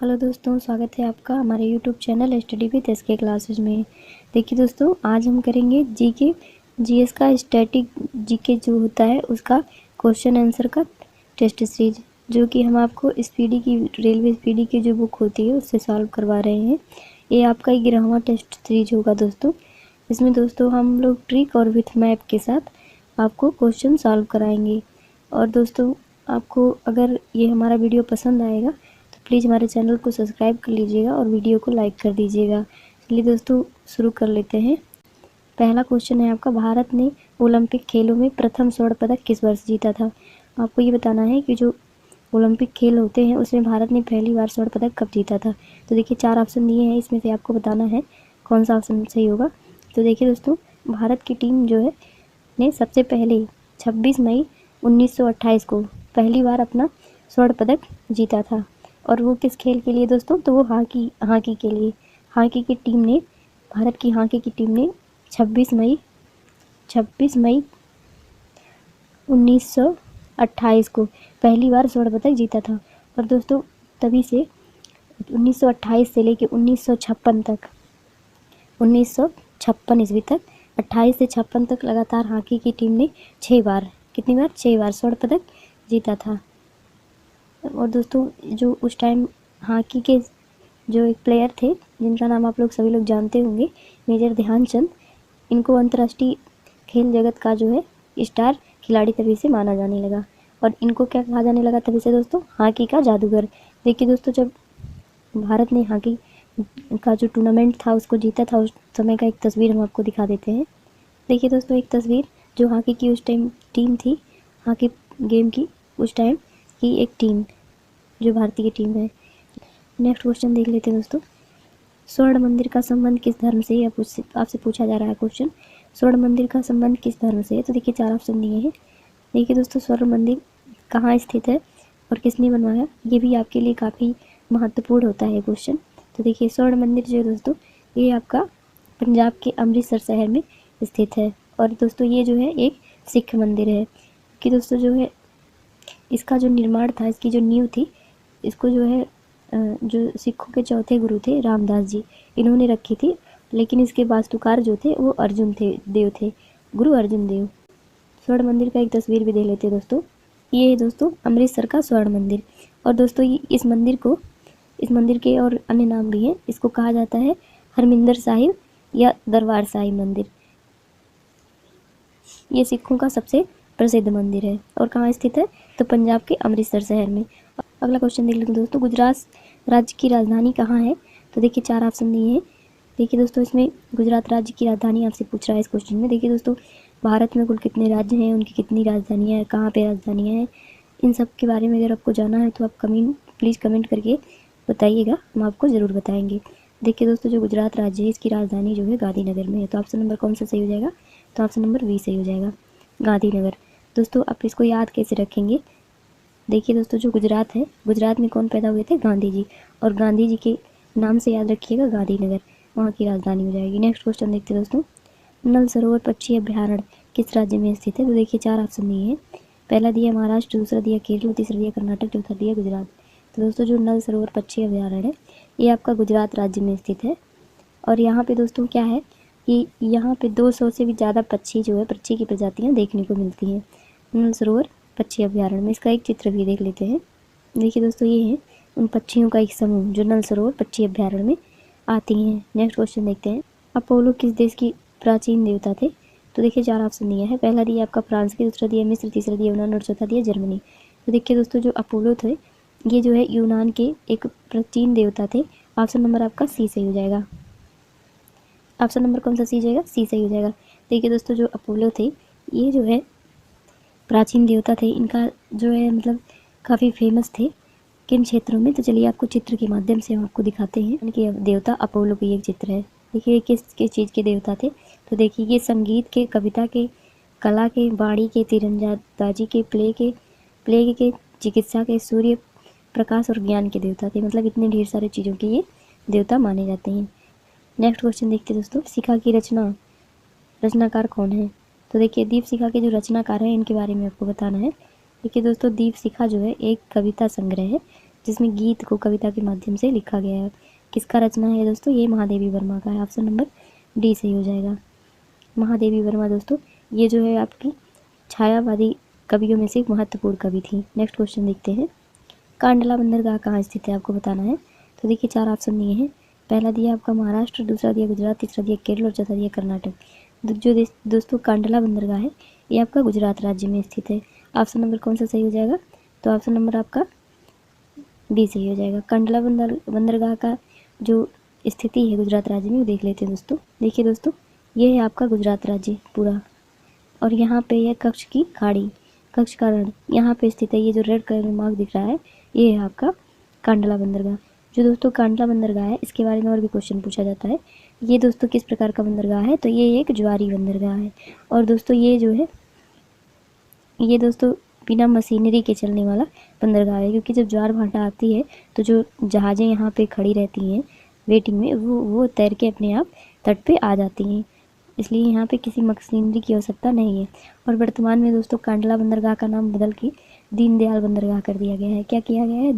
Hello दोस्तों, स्वागत है आपका हमारे YouTube channel study with SK classes में। देखिए दोस्तों, आज हम करेंगे जीके जीएस का स्टैटिक जीके जो होता है उसका क्वेश्चन आंसर का टेस्ट सीरीज, जो कि हम आपको स्पीडी की रेलवे स्पीडी की जो बुक होती है उससे सॉल्व करवा रहे हैं। ये आपका 11वां टेस्ट सीरीज होगा दोस्तों। इसमें दोस्तों हम लोग ट्रिक और विथ मैप के साथ आपको क्वेश्चन सॉल्व कराएंगे। और दोस्तों, आपको अगर ये हमारा वीडियो पसंद आएगा तो प्लीज़ हमारे चैनल को सब्सक्राइब कर लीजिएगा और वीडियो को लाइक कर दीजिएगा। चलिए दोस्तों, शुरू कर लेते हैं। पहला क्वेश्चन है आपका, भारत ने ओलंपिक खेलों में प्रथम स्वर्ण पदक किस वर्ष जीता था। आपको ये बताना है कि जो ओलंपिक खेल होते हैं उसमें भारत ने पहली बार स्वर्ण पदक कब जीता था। तो देखिए 4 ऑप्शन दिए हैं, इसमें से आपको बताना है कौन सा ऑप्शन सही होगा। तो देखिए दोस्तों, भारत की टीम जो है ने सबसे पहले 26 मई 1928 को पहली बार अपना स्वर्ण पदक जीता था। और वो किस खेल के लिए दोस्तों, तो वो हॉकी के लिए। हॉकी की टीम ने, भारत की हॉकी की टीम ने 26 मई 1928 को पहली बार स्वर्ण पदक जीता था। और दोस्तों तभी से 1928 से लेकर 1956 तक, 1956 ईस्वी तक, 28 से 56 तक लगातार हॉकी की टीम ने 6 बार, कितनी बार, 6 बार स्वर्ण पदक जीता था। और दोस्तों जो उस टाइम हॉकी के जो एक प्लेयर थे जिनका नाम आप लोग सभी लोग जानते होंगे, मेजर ध्यानचंद, इनको अंतर्राष्ट्रीय खेल जगत का जो है स्टार खिलाड़ी तभी से माना जाने लगा। और इनको क्या कहा जाने लगा तभी से दोस्तों, हॉकी का जादूगर। देखिए दोस्तों, जब भारत ने हॉकी का जो टूर्नामेंट था उसको जीता था, उस समय का एक तस्वीर हम आपको दिखा देते हैं। देखिए दोस्तों, एक तस्वीर जो हॉकी की उस टाइम टीम थी, हॉकी गेम की उस टाइम की एक टीम जो भारतीय टीम है। नेक्स्ट क्वेश्चन देख लेते हैं दोस्तों। स्वर्ण मंदिर का संबंध किस धर्म से है, आपसे पूछा जा रहा है क्वेश्चन। स्वर्ण मंदिर का संबंध किस धर्म से है। तो देखिए 4 ऑप्शन दिए हैं। देखिए दोस्तों, स्वर्ण मंदिर कहाँ स्थित है और किसने बनवाया, ये भी आपके लिए काफ़ी महत्वपूर्ण होता है क्वेश्चन। तो देखिए स्वर्ण मंदिर जो है दोस्तों, ये आपका पंजाब के अमृतसर शहर में स्थित है। और दोस्तों ये जो है एक सिख मंदिर है कि दोस्तों जो है इसका जो निर्माण था, इसकी जो नींव थी, इसको जो है जो सिखों के चौथे गुरु थे रामदास जी, इन्होंने रखी थी। लेकिन इसके वास्तुकार जो थे वो देव थे, गुरु अर्जुन देव। स्वर्ण मंदिर का एक तस्वीर भी दे लेते हैं दोस्तों। ये है दोस्तों अमृतसर का स्वर्ण मंदिर। और दोस्तों इस मंदिर के और अन्य नाम भी हैं। इसको कहा जाता है हरमिंदर साहिब या दरबार साहिब मंदिर। ये सिखों का सबसे प्रसिद्ध मंदिर है और कहाँ स्थित है, तो पंजाब के अमृतसर शहर में। अगला क्वेश्चन देख लेते हैं दोस्तों। गुजरात राज्य की राजधानी कहाँ है। तो देखिए 4 ऑप्शन दिए हैं। देखिए दोस्तों, इसमें गुजरात राज्य की राजधानी आपसे पूछ रहा है इस क्वेश्चन में। देखिए दोस्तों, भारत में कुल कितने राज्य हैं, उनकी कितनी राजधानियाँ हैं, कहाँ पे राजधानियाँ हैं, इन सब के बारे में अगर आपको जाना है तो आप प्लीज़ कमेंट करके बताइएगा, हम आपको ज़रूर बताएंगे। देखिए दोस्तों, जो गुजरात राज्य है इसकी राजधानी जो है गांधीनगर में है। तो ऑप्शन नंबर कौन सा सही हो जाएगा, तो ऑप्शन नंबर बी सही हो जाएगा, गांधीनगर। दोस्तों आप इसको याद कैसे रखेंगे। देखिए दोस्तों, जो गुजरात है, गुजरात में कौन पैदा हुए थे, गांधी जी। और गांधी जी के नाम से याद रखिएगा गांधीनगर, वहाँ की राजधानी हो जाएगी। नेक्स्ट क्वेश्चन देखते हैं दोस्तों। नल सरोवर पक्षी अभ्यारण्य किस राज्य में स्थित है। तो देखिए 4 ऑप्शन दिए हैं। पहला दिया महाराष्ट्र, दूसरा दिया केरल, तीसरा दिया कर्नाटक, चौथा दिया गुजरात। तो दोस्तों जो नल सरोवर पक्षी अभ्यारण्य है ये आपका गुजरात राज्य में स्थित है। और यहाँ पे दोस्तों क्या है कि यहाँ पे 200 से भी ज़्यादा पक्षी जो है, पक्षी की प्रजातियाँ देखने को मिलती हैं नल सरोवर पक्षी अभ्यारण्य में। इसका एक चित्र भी देख लेते हैं। देखिए दोस्तों, ये है उन पक्षियों का एक समूह जो नल सरोवर पक्षी अभ्यारण्य में आती हैं। नेक्स्ट क्वेश्चन देखते हैं। अपोलो किस देश की प्राचीन देवता थे। तो देखिए 4 ऑप्शन दिए हैं। पहला दिया आपका फ्रांस के, दूसरा दिया मिस्र, तीसरा दिया यूनान और चौथा दिया जर्मनी। तो देखिए दोस्तों, जो अपोलो थे ये जो है यूनान के एक प्राचीन देवता थे। ऑप्शन नंबर आपका सी सही हो जाएगा। ऑप्शन नंबर कौन सा सी जाएगा, सी सही हो जाएगा। देखिए दोस्तों, जो अपोलो थे ये जो है प्राचीन देवता थे। इनका जो है मतलब काफ़ी फेमस थे किन क्षेत्रों में। तो चलिए आपको चित्र के माध्यम से हम आपको दिखाते हैं। इनके देवता अपोलो की एक चित्र है। देखिए किस चीज़ के देवता थे। तो देखिए ये संगीत के, कविता के, कला के, वाणी के, तीरंदाजी के, प्लेग के, चिकित्सा के, सूर्य प्रकाश और ज्ञान के देवता थे। मतलब इतने ढेर सारे चीज़ों के ये देवता माने जाते हैं। नेक्स्ट क्वेश्चन देखते हैं दोस्तों। शिखा की रचनाकार कौन है। तो देखिए दीप शिखा के जो रचनाकार हैं इनके बारे में आपको बताना है। देखिए दोस्तों, दीप शिखा जो है एक कविता संग्रह है जिसमें गीत को कविता के माध्यम से लिखा गया है। किसका रचना है दोस्तों? ये महादेवी वर्मा का है। ऑप्शन नंबर डी सही हो जाएगा। महादेवी वर्मा दोस्तों ये जो है आपकी छायावादी कवियों में से एक महत्वपूर्ण कवि थी। नेक्स्ट क्वेश्चन देखते हैं। कांडला बंदरगाह कहाँ स्थित है, आपको बताना है। तो देखिए 4 ऑप्शन दिए हैं। पहला दिया आपका महाराष्ट्र, दूसरा दिया गुजरात, तीसरा दिया केरल और चौथा दिया कर्नाटक। जो दोस्तों कांडला बंदरगाह है ये आपका गुजरात राज्य में स्थित है। ऑप्शन नंबर कौन सा सही हो जाएगा? तो ऑप्शन नंबर आपका डी सही हो जाएगा। कांडला बंदरगाह का जो स्थिति है गुजरात राज्य में वो देख लेते हैं दोस्तों। देखिए दोस्तों ये है आपका गुजरात राज्य पूरा, और यहाँ पे यह कच्छ की खाड़ी, कच्छ का रण यहाँ पे स्थित है। ये जो रेड कलर में मार्क दिख रहा है ये है आपका कांडला बंदरगाह। जो दोस्तों कांडला बंदरगाह है इसके बारे में और भी क्वेश्चन पूछा जाता है। ये दोस्तों किस प्रकार का बंदरगाह है? तो ये एक ज्वारी बंदरगाह है। और दोस्तों ये जो है ये दोस्तों बिना मशीनरी के चलने वाला बंदरगाह है, क्योंकि जब ज्वार भाटा आती है तो जो जहाज़ें यहाँ पे खड़ी रहती हैं वेटिंग में वो तैर के अपने आप तट पे आ जाती हैं, इसलिए यहाँ पे किसी मशीनरी की आवश्यकता नहीं है। और वर्तमान में दोस्तों कांडला बंदरगाह का नाम बदल के दीनदयाल बंदरगाह कर दिया गया है। क्या किया गया है?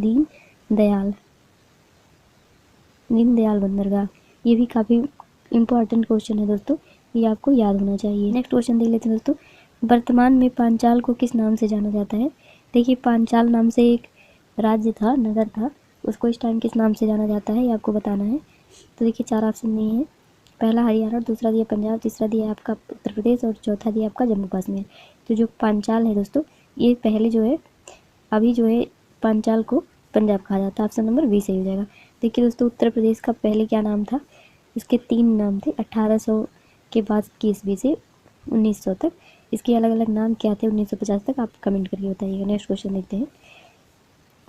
दीनदयाल बंदरगाह। ये भी काफ़ी इम्पोर्टेंट क्वेश्चन है दोस्तों, ये आपको याद होना चाहिए। नेक्स्ट क्वेश्चन देख लेते हैं दोस्तों। वर्तमान में पांचाल को किस नाम से जाना जाता है? देखिए पांचाल नाम से एक राज्य था, नगर था, उसको इस टाइम किस नाम से जाना जाता है ये आपको बताना है। तो देखिए 4 ऑप्शन दिए हैं। पहला हरियाणा, दूसरा दिया पंजाब, तीसरा दिया आपका उत्तर प्रदेश और चौथा दिया आपका जम्मू कश्मीर। तो जो पांचाल है दोस्तों ये पहले जो है अभी जो है पांचाल को पंजाब कहा जाता है। ऑप्शन नंबर बी सही हो जाएगा। देखिए दोस्तों उत्तर प्रदेश का पहले क्या नाम था? इसके 3 नाम थे 1800 के बाद की ईस्वी से 1900 तक। इसके अलग अलग नाम क्या थे 1950 तक? आप कमेंट करके बताइएगा। नेक्स्ट क्वेश्चन देखते हैं।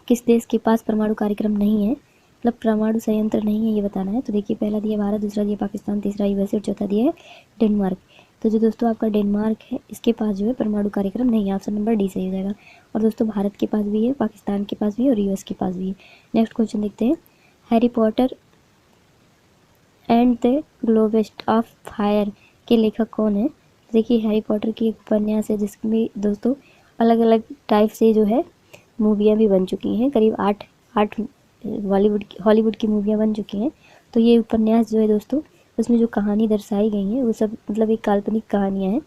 किस देश के पास परमाणु कार्यक्रम नहीं है, मतलब परमाणु संयंत्र नहीं है, ये बताना है। तो देखिए पहला दिया भारत, दूसरा दिया पाकिस्तान, तीसरा यूएसए और चौथा दिया है डेनमार्क। तो जो दोस्तों आपका डेनमार्क है इसके पास जो है परमाणु कार्यक्रम नहीं है। ऑप्शन नंबर डी सही हो जाएगा। और दोस्तों भारत के पास भी है, पाकिस्तान के पास भी है और यूएस के पास भी है। नेक्स्ट क्वेश्चन देखते हैं। Harry Potter and the goblet of fire के लेखक कौन है? देखिए हैरी पॉटर की एक उपन्यास है जिसमें दोस्तों अलग अलग टाइप से जो है मूवियाँ भी बन चुकी हैं। करीब आठ हॉलीवुड की मूवियाँ बन चुकी हैं। तो ये उपन्यास जो है दोस्तों उसमें जो कहानी दर्शाई गई हैं वो सब मतलब एक काल्पनिक कहानियाँ हैं,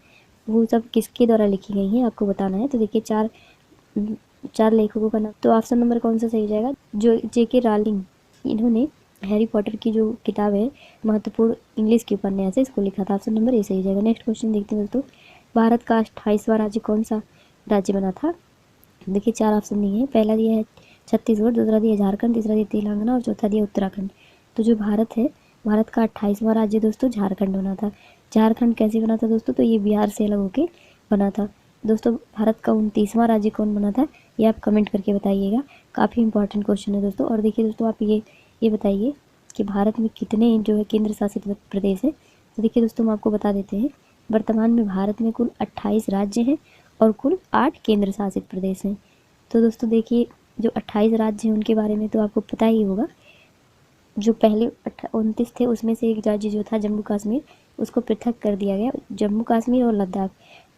वो सब किसके द्वारा लिखी गई हैं आपको बताना है। तो देखिए चार लेखकों का नाम। तो ऑप्शन नंबर कौन सा सही हो जाएगा? जो J.K. रॉलिंग, इन्होंने हैरी पॉटर की जो किताब है महत्वपूर्ण इंग्लिश की उपन्यास है इसको लिखा था। ऑप्शन नंबर ए सही हो जाएगा। नेक्स्ट क्वेश्चन देखते हैं दोस्तों। भारत का 28वां राज्य कौन सा राज्य बना था? देखिए 4 ऑप्शन दिए हैं। पहला दिया है छत्तीसगढ़, दूसरा दिया झारखंड, तीसरा दिया तेलंगाना और चौथा दिया उत्तराखंड। तो जो भारत है, भारत का 28वां राज्य दोस्तों झारखंड बना था। झारखंड कैसे बना था दोस्तों? तो ये बिहार से अलग होके बना था। दोस्तों भारत का 29वां राज्य कौन बना था ये आप कमेंट करके बताइएगा। काफ़ी इंपॉर्टेंट क्वेश्चन है दोस्तों। और देखिए दोस्तों आप ये बताइए कि भारत में कितने जो है केंद्र शासित प्रदेश हैं। तो देखिए दोस्तों हम आपको बता देते हैं। वर्तमान में भारत में कुल 28 राज्य हैं और कुल 8 केंद्र शासित प्रदेश हैं। तो दोस्तों देखिए जो 28 राज्य हैं उनके बारे में तो आपको पता ही होगा। जो पहले 29 थे उसमें से एक राज्य जो था जम्मू कश्मीर, उसको पृथक कर दिया गया, जम्मू कश्मीर और लद्दाख,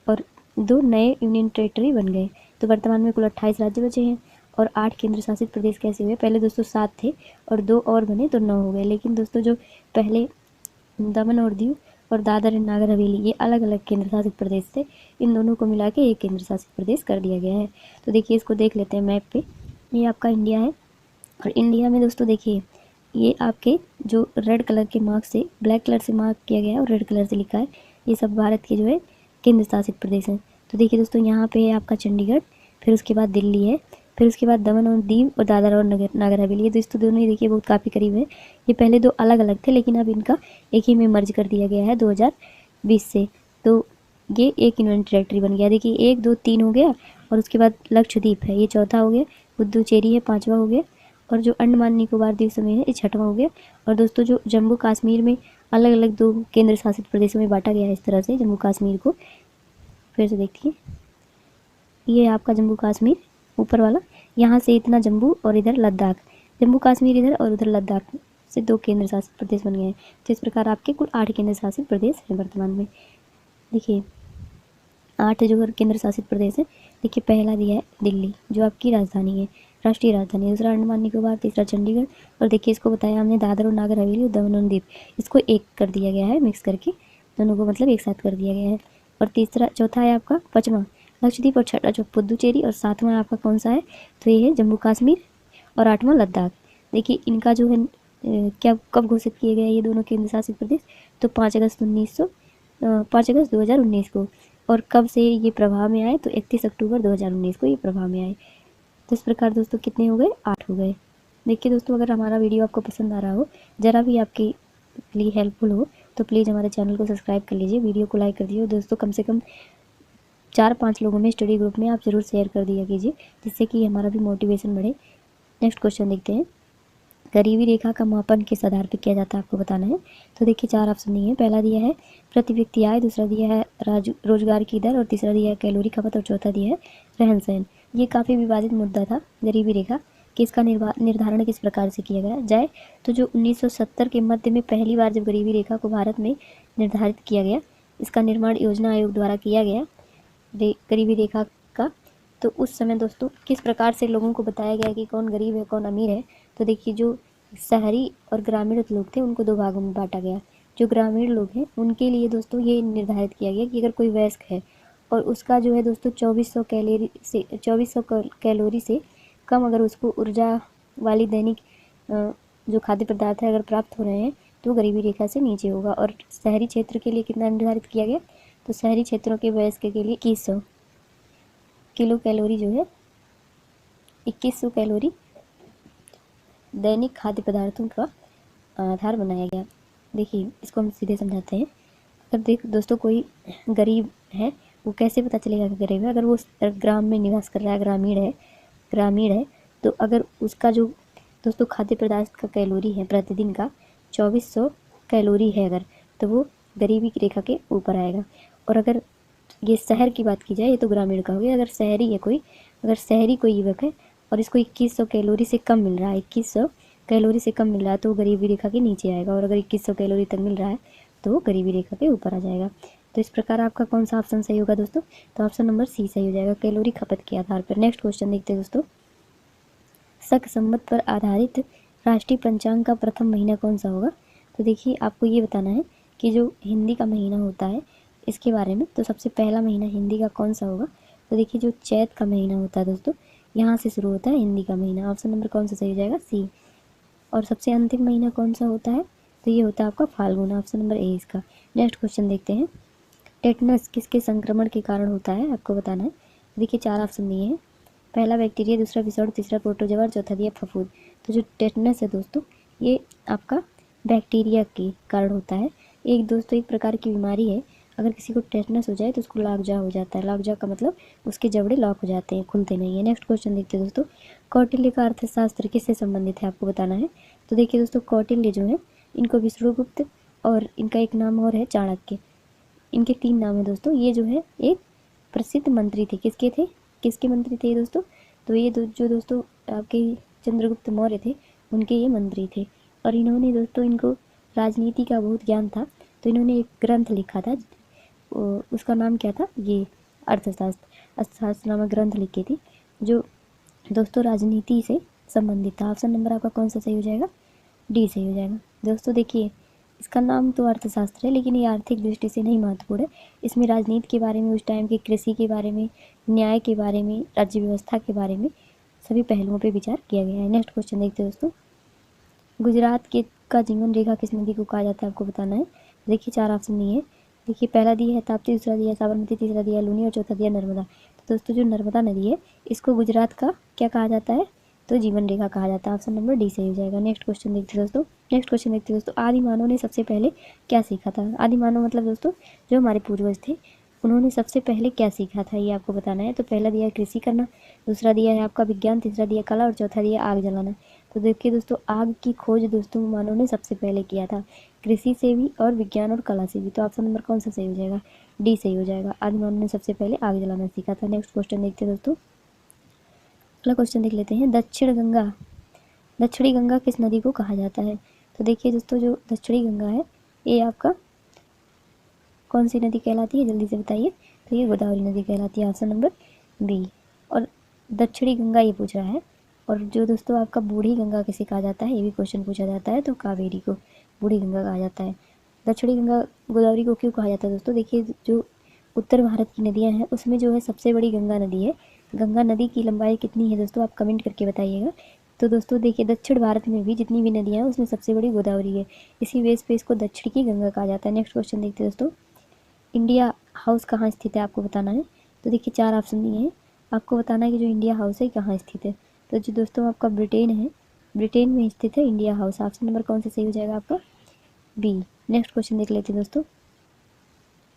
और 2 नए यूनियन टेरिटरी बन गए। तो वर्तमान में कुल 28 राज्य बचे हैं और 8 केंद्र शासित प्रदेश कैसे हुए? पहले दोस्तों 7 थे और 2 और बने तो 9 हो गए। लेकिन दोस्तों जो पहले दमन और दीव और दादर एंड नागर हवेली ये अलग अलग केंद्र शासित प्रदेश थे, इन दोनों को मिला के एक केंद्र शासित प्रदेश कर दिया गया है। तो देखिए इसको देख लेते हैं मैप पे। ये आपका इंडिया है और इंडिया में दोस्तों देखिए ये आपके जो रेड कलर के मार्क से ब्लैक कलर से मार्क किया गया है और रेड कलर से लिखा है, ये सब भारत के जो है केंद्र शासित प्रदेश हैं। तो देखिए दोस्तों यहाँ पे है आपका चंडीगढ़, फिर उसके बाद दिल्ली है, फिर उसके बाद दमन और दीव और दादर और नागर हवेली। ये दोस्तों दोनों ही देखिए बहुत काफ़ी करीब है। ये पहले 2 अलग अलग थे लेकिन अब इनका एक ही में मर्ज कर दिया गया है 2020 से। तो ये एक यूनियन टेरिटरी बन गया। देखिए 1 2 3 हो गया और उसके बाद लक्षद्वीप है, ये चौथा हो गया, पुदुचेरी है 5वां हो गया, और जो अंडमान निकोबार द्वीप समूह है ये 6वां हो गया। और दोस्तों जो जम्मू कश्मीर में अलग अलग 2 केंद्र शासित प्रदेशों में बांटा गया है इस तरह से जम्मू कश्मीर को। फिर से देखिए ये आपका जम्मू कश्मीर ऊपर वाला, यहाँ से इतना जम्मू और इधर लद्दाख, जम्मू कश्मीर इधर और उधर लद्दाख से 2 केंद्र शासित प्रदेश बन गए हैं। तो इस प्रकार आपके कुल 8 केंद्र शासित प्रदेश हैं वर्तमान में। देखिए 8 जो केंद्र शासित प्रदेश है, देखिए पहला दिया है दिल्ली जो आपकी राजधानी है, राष्ट्रीय राजधानी, दूसरा अंडमान निकोबार, तीसरा चंडीगढ़। और देखिए इसको बताया हमने दादर और नागर हवेली और दमन और दीव, इसको एक कर दिया गया है, मिक्स करके दोनों को मतलब एक साथ कर दिया गया है। और तीसरा चौथा है आपका पाँचवा लक्षद्वीप और छठा जो पुदुचेरी और सातवां आपका कौन सा है, तो ये है जम्मू कश्मीर और आठवां लद्दाख। देखिए इनका जो है क्या कब घोषित किए गए ये दोनों केंद्र शासित प्रदेश, तो 5 अगस्त 2019 को। और कब से ये प्रभाव में आए, तो 31 अक्टूबर 2019 को ये प्रभाव में आए। तो इस प्रकार दोस्तों कितने हो गए, 8 हो गए। देखिए दोस्तों अगर हमारा वीडियो आपको पसंद आ रहा हो, ज़रा भी आपके लिए हेल्पफुल हो, तो प्लीज़ हमारे चैनल को सब्सक्राइब कर लीजिए, वीडियो को लाइक कर दीजिए। दोस्तों कम से कम 4-5 लोगों में स्टडी ग्रुप में आप ज़रूर शेयर कर दिया कीजिए, जिससे कि हमारा भी मोटिवेशन बढ़े। नेक्स्ट क्वेश्चन देखते हैं, गरीबी रेखा का मापन किस आधार पर किया जाता है, आपको बताना है। तो देखिए 4 ऑप्शन दिए हैं, पहला दिया है प्रति व्यक्ति आय, दूसरा दिया है रोजगार की दर, और तीसरा दिया है कैलोरी खपत, और चौथा दिया है रहन सहन। ये काफ़ी विवादित मुद्दा था गरीबी रेखा कि इसका निर्धारण किस प्रकार से किया गया जाए। तो जो 1970 के मध्य में पहली बार जब गरीबी रेखा को भारत में निर्धारित किया गया, इसका निर्माण योजना आयोग द्वारा किया गया गरीबी रेखा का, तो उस समय दोस्तों किस प्रकार से लोगों को बताया गया कि कौन गरीब है कौन अमीर है। तो देखिए जो शहरी और ग्रामीण लोग थे उनको 2 भागों में बांटा गया। जो ग्रामीण लोग हैं उनके लिए दोस्तों ये निर्धारित किया गया कि अगर कोई वयस्क है और उसका जो है दोस्तों 2400 कैलोरी से कम अगर उसको ऊर्जा वाली दैनिक जो खाद्य पदार्थ है अगर प्राप्त हो रहे हैं, तो गरीबी रेखा से नीचे होगा। और शहरी क्षेत्र के लिए कितना निर्धारित किया गया, तो शहरी क्षेत्रों के वयस्क के लिए 2100 किलो कैलोरी जो है 2100 कैलोरी दैनिक खाद्य पदार्थों का आधार बनाया गया। देखिए इसको हम सीधे समझाते हैं। अगर दोस्तों कोई गरीब है वो कैसे पता चलेगा कि गरीब है, अगर वो ग्राम में निवास कर रहा है, ग्रामीण है, तो अगर उसका जो दोस्तों खाद्य पदार्थ का कैलोरी है प्रतिदिन का 2400 कैलोरी है अगर, तो वो गरीबी की रेखा के ऊपर आएगा। और अगर ये शहर की बात की जाए, ये तो ग्रामीण का हो गया, अगर शहरी कोई युवक है और इसको 2100 कैलोरी से कम मिल रहा है, 2100 कैलोरी से कम मिल रहा है, तो गरीबी रेखा के नीचे आएगा। और अगर 2100 कैलोरी तक मिल रहा है तो वो गरीबी रेखा के ऊपर आ जाएगा। तो इस प्रकार आपका कौन सा ऑप्शन सही होगा दोस्तों, तो ऑप्शन नंबर सी सही हो जाएगा, कैलोरी खपत के आधार पर। नेक्स्ट क्वेश्चन देखते हैं दोस्तों, शक संवत पर आधारित राष्ट्रीय पंचांग का प्रथम महीना कौन सा होगा। तो देखिए आपको ये बताना है कि जो हिंदी का महीना होता है इसके बारे में, तो सबसे पहला महीना हिंदी का कौन सा होगा। तो देखिए जो चैत का महीना होता है दोस्तों, यहाँ से शुरू होता है हिंदी का महीना, ऑप्शन नंबर कौन सा सही हो जाएगा, सी। और सबसे अंतिम महीना कौन सा होता है, तो ये होता है आपका फाल्गुन, ऑप्शन नंबर ए इसका। नेक्स्ट क्वेश्चन देखते हैं, टेटनस किसके संक्रमण के कारण होता है, आपको बताना है। देखिए 4 ऑप्शन दिए हैं, पहला बैक्टीरिया, दूसरा विषाणु, तीसरा प्रोटोजोआ, चौथा दिया फफूंद। तो जो टेटनस है दोस्तों ये आपका बैक्टीरिया के कारण होता है। एक प्रकार की बीमारी है, अगर किसी को टेटनस हो जाए तो उसको लॉकजा हो जाता है। लॉकजा का मतलब उसके जबड़े लॉक हो जाते हैं, खुलते नहीं है। नेक्स्ट क्वेश्चन देखते हैं दोस्तों, कौटिल्य का अर्थशास्त्र किससे संबंधित है, आपको बताना है। तो देखिए दोस्तों कौटिल्य जो है इनको विष्णुगुप्त और इनका एक नाम और है चाणक्य, इनके 3 नाम है दोस्तों। ये जो है एक प्रसिद्ध मंत्री थे, किसके मंत्री थे दोस्तों, तो ये जो दोस्तों आपके चंद्रगुप्त मौर्य थे उनके ये मंत्री थे। और इन्होंने दोस्तों इनको राजनीति का बहुत ज्ञान था, तो इन्होंने एक ग्रंथ लिखा था, उसका नाम क्या था, ये अर्थशास्त्र नामक ग्रंथ लिखी थी, जो दोस्तों राजनीति से संबंधित था। ऑप्शन नंबर आपका कौन सा सही हो जाएगा, डी सही हो जाएगा। दोस्तों देखिए इसका नाम तो अर्थशास्त्र है लेकिन ये आर्थिक दृष्टि से नहीं महत्वपूर्ण है। इसमें राजनीति के बारे में, उस टाइम की कृषि के बारे में, न्याय के बारे में, राज्य व्यवस्था के बारे में सभी पहलुओं पे विचार किया गया है। नेक्स्ट क्वेश्चन देखते हैं दोस्तों, गुजरात का जीवन रेखा किस नदी को कहा जाता है, आपको बताना है। देखिए 4 ऑप्शन दिए हैं, देखिए पहला दिया है ताप्ती, दूसरा दिया है साबरमती, तीसरा दिया है लूनी और चौथा दिया नर्मदा। तो दोस्तों जो नर्मदा नदी है इसको गुजरात का क्या कहा जाता है, तो जीवन रेखा कहा जाता है। ऑप्शन नंबर डी सही हो जाएगा। नेक्स्ट क्वेश्चन देखते हैं दोस्तों, आदि मानव ने सबसे पहले क्या सीखा था। आदि मानव मतलब दोस्तों जो हमारे पूर्वज थे उन्होंने सबसे पहले क्या सीखा था, ये आपको बताना है। तो पहला दिया है कृषि करना, दूसरा दिया है आपका विज्ञान, तीसरा दिया कला और चौथा दिया आग जलाना। तो देखिए दोस्तों आग की खोज दोस्तों मानव ने सबसे पहले किया था, कृषि से भी और विज्ञान और कला से भी। तो ऑप्शन नंबर कौन सा सही हो जाएगा, डी सही हो जाएगा, आदि मानव ने सबसे पहले आग जलाना सीखा था। नेक्स्ट क्वेश्चन देखते हैं दोस्तों, अगला क्वेश्चन देख लेते हैं, दक्षिणी गंगा किस नदी को कहा जाता है। तो देखिए दोस्तों जो दक्षिणी गंगा है ये आपका कौन सी नदी कहलाती है, जल्दी से बताइए। तो ये गोदावरी नदी कहलाती है, ऑप्शन नंबर बी। और दक्षिणी गंगा ये पूछ रहा है, और जो दोस्तों आपका बूढ़ी गंगा किसे कहा जाता है, ये भी क्वेश्चन पूछा जाता है, तो कावेरी को बूढ़ी गंगा कहा जाता है। दक्षिणी गंगा गोदावरी को क्यों कहा जाता है दोस्तों, देखिए जो उत्तर भारत की नदियाँ हैं उसमें जो है सबसे बड़ी गंगा नदी है। गंगा नदी की लंबाई कितनी है दोस्तों, आप कमेंट करके बताइएगा। तो दोस्तों देखिए दक्षिण भारत में भी जितनी भी नदियाँ हैं उसमें सबसे बड़ी गोदावरी है, इसी बेस पे इसको दक्षिण की गंगा कहा जाता है। नेक्स्ट क्वेश्चन देखते हैं दोस्तों, इंडिया हाउस कहाँ स्थित है, आपको बताना है। तो देखिए 4 ऑप्शन दिए हैं, आपको बताना है कि जो इंडिया हाउस है कहाँ स्थित है। तो जो दोस्तों आपका ब्रिटेन है, ब्रिटेन में स्थित है इंडिया हाउस। ऑप्शन नंबर कौन सा सही हो जाएगा आपका, बी। नेक्स्ट क्वेश्चन देख लेते हैं दोस्तों,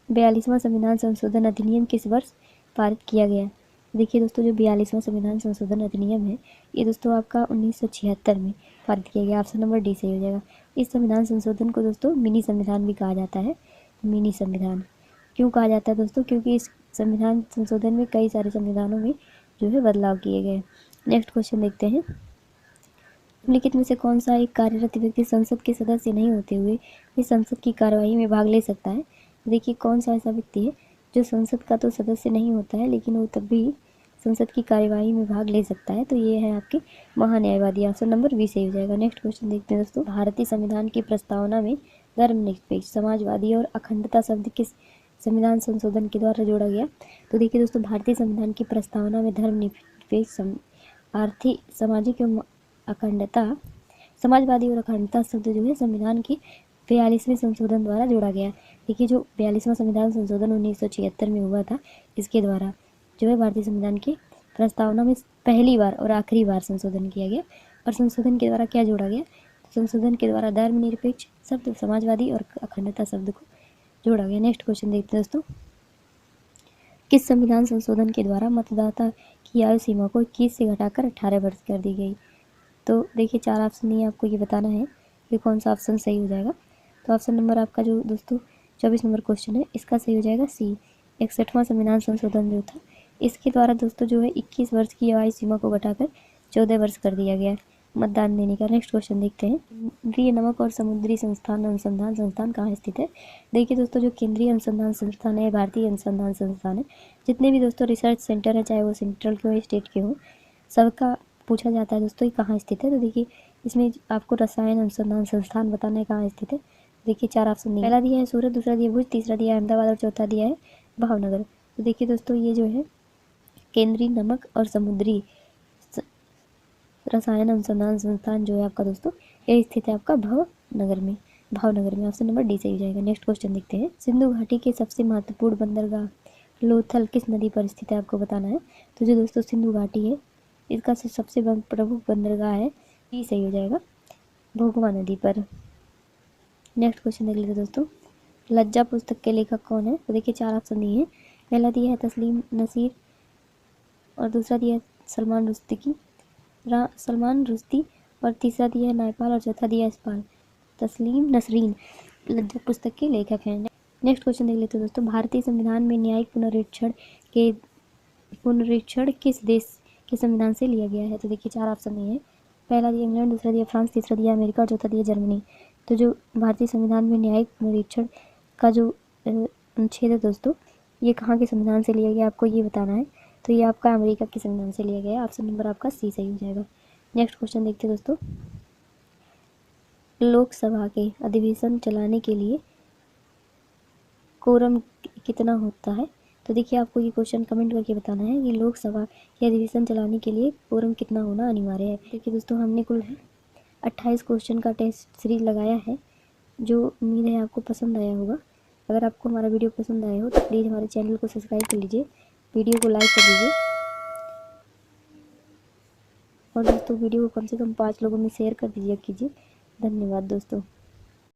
42वां संविधान संशोधन अधिनियम किस वर्ष पारित किया गया। देखिए दोस्तों जो 42वां संविधान संशोधन अधिनियम है ये दोस्तों आपका 1976 में पारित किया गया। ऑप्शन नंबर डी सही हो जाएगा। इस संविधान संशोधन को दोस्तों मिनी संविधान भी कहा जाता है। मिनी संविधान क्यों कहा जाता है दोस्तों, क्योंकि इस संविधान संशोधन में कई सारे संविधानों में जो है बदलाव किए गए। नेक्स्ट क्वेश्चन देखते हैं, निम्नलिखित में से कौन सा एक कार्यरत व्यक्ति संसद के सदस्य नहीं होते हुए भी संसद की कार्यवाही में भाग ले सकता है। देखिए कौन सा ऐसा व्यक्ति है जो संसद का तो सदस्य नहीं होता है लेकिन वो तब भी संसद की कार्यवाही में भाग ले सकता है, तो ये है आपके महान्यायवादी। ऑप्शन नंबर बी सही हो जाएगा। नेक्स्ट क्वेश्चन देखते हैं दोस्तों, भारतीय संविधान की प्रस्तावना में धर्मनिरपेक्ष, समाजवादी और अखंडता शब्द किस संविधान संशोधन के द्वारा जोड़ा गया। तो देखिए दोस्तों भारतीय संविधान की प्रस्तावना में धर्मनिरपेक्ष, आर्थिक, सामाजिक एवं अखंडता, समाजवादी और अखंडता शब्द जो है संविधान की 42वें संशोधन द्वारा जोड़ा गया। देखिए जो 42वां संविधान संशोधन 1976 में हुआ था, इसके द्वारा जो है भारतीय संविधान की प्रस्तावना में पहली बार और आखिरी बार संशोधन किया गया। और संशोधन के द्वारा क्या जोड़ा गया, संशोधन के द्वारा धर्मनिरपेक्ष शब्द, समाजवादी और अखंडता शब्द को जोड़ा गया। नेक्स्ट क्वेश्चन देखते हैं दोस्तों, किस संविधान संशोधन के द्वारा मतदाता की आयु सीमा को 21 से घटाकर 18 वर्ष कर दी गई। तो देखिए 4 ऑप्शन नहीं, आपको ये बताना है कि कौन सा ऑप्शन सही हो जाएगा। तो ऑप्शन नंबर आपका जो दोस्तों 24 नंबर क्वेश्चन है इसका सही हो जाएगा सी। 61वां संविधान संशोधन जो था इसके द्वारा दोस्तों जो है 21 वर्ष की आयु सीमा को घटाकर 14 वर्ष कर दिया गया मतदान देने का। नेक्स्ट क्वेश्चन देखते हैं, केंद्रीय नमक और समुद्री संस्थान अनुसंधान संस्थान कहाँ स्थित है। देखिए दोस्तों जो केंद्रीय अनुसंधान संस्थान है, भारतीय अनुसंधान संस्थान है, जितने भी दोस्तों रिसर्च सेंटर है चाहे वो सेंट्रल के हो स्टेट के हो, सबका पूछा जाता है दोस्तों ये कहाँ स्थित है। तो देखिए इसमें आपको रसायन अनुसंधान संस्थान बताना है कहाँ स्थित है। देखिए 4 ऑप्शन दिए, पहला दिया है सूरत, दूसरा दिया भुज, तीसरा दिया है अहमदाबाद और चौथा दिया है भावनगर। तो देखिए दोस्तों ये जो है केंद्रीय नमक और समुद्री रसायन अनुसंधान संस्थान जो है आपका दोस्तों ये स्थित है आपका भावनगर में। भावनगर में ऑप्शन नंबर डी सही हो जाएगा। नेक्स्ट क्वेश्चन देखते हैं, सिंधु घाटी के सबसे महत्वपूर्ण बंदरगाह लोथल किस नदी पर स्थित है, आपको बताना है। तो जो दोस्तों सिंधु घाटी है इसका सबसे प्रमुख बंदरगाह है, ये सही हो जाएगा भोगवा नदी पर। नेक्स्ट क्वेश्चन देख लेते हैं दोस्तों, लज्जा पुस्तक के लेखक कौन है। तो देखिए 4 ऑप्शन दिए हैं, पहला दिया है तस्लीम नसीर और दूसरा दिया है सलमान रुश्दी और तीसरा दिया है नायपाल और चौथा दिया है इस्पाल। तस्लीम नसरीन लज्जा पुस्तक के लेखक हैं। नेक्स्ट क्वेश्चन देख लेते हैं दोस्तों, भारतीय संविधान में न्यायिक पुनरीक्षण किस देश के संविधान से लिया गया है। तो देखिए 4 ऑप्शन दिए हैं, पहला दिया इंग्लैंड, दूसरा दिया फ्रांस, तीसरा दिया अमेरिका और चौथा दिया जर्मनी। तो जो भारतीय संविधान में न्यायिक पुनरीक्षण का जो अनुच्छेद है दोस्तों ये कहाँ के संविधान से लिया गया, आपको ये बताना है। तो ये आपका अमेरिका के संविधान से लिया गया है। ऑप्शन नंबर आपका सी सही हो जाएगा। नेक्स्ट क्वेश्चन देखते हैं दोस्तों, लोकसभा के अधिवेशन चलाने के लिए कोरम कितना होता है। तो देखिए आपको ये क्वेश्चन कमेंट करके बताना है कि लोकसभा के अधिवेशन चलाने के लिए कोरम कितना होना अनिवार्य है। देखिए दोस्तों हमने कुल 28 क्वेश्चन का टेस्ट सीरीज लगाया है, जो उम्मीद है आपको पसंद आया होगा। अगर आपको हमारा वीडियो पसंद आया हो तो प्लीज़ हमारे चैनल को सब्सक्राइब कर लीजिए, वीडियो को लाइक कर दीजिए और दोस्तों वीडियो को कम से कम 5 लोगों में शेयर कर दीजिए कीजिए। धन्यवाद दोस्तों।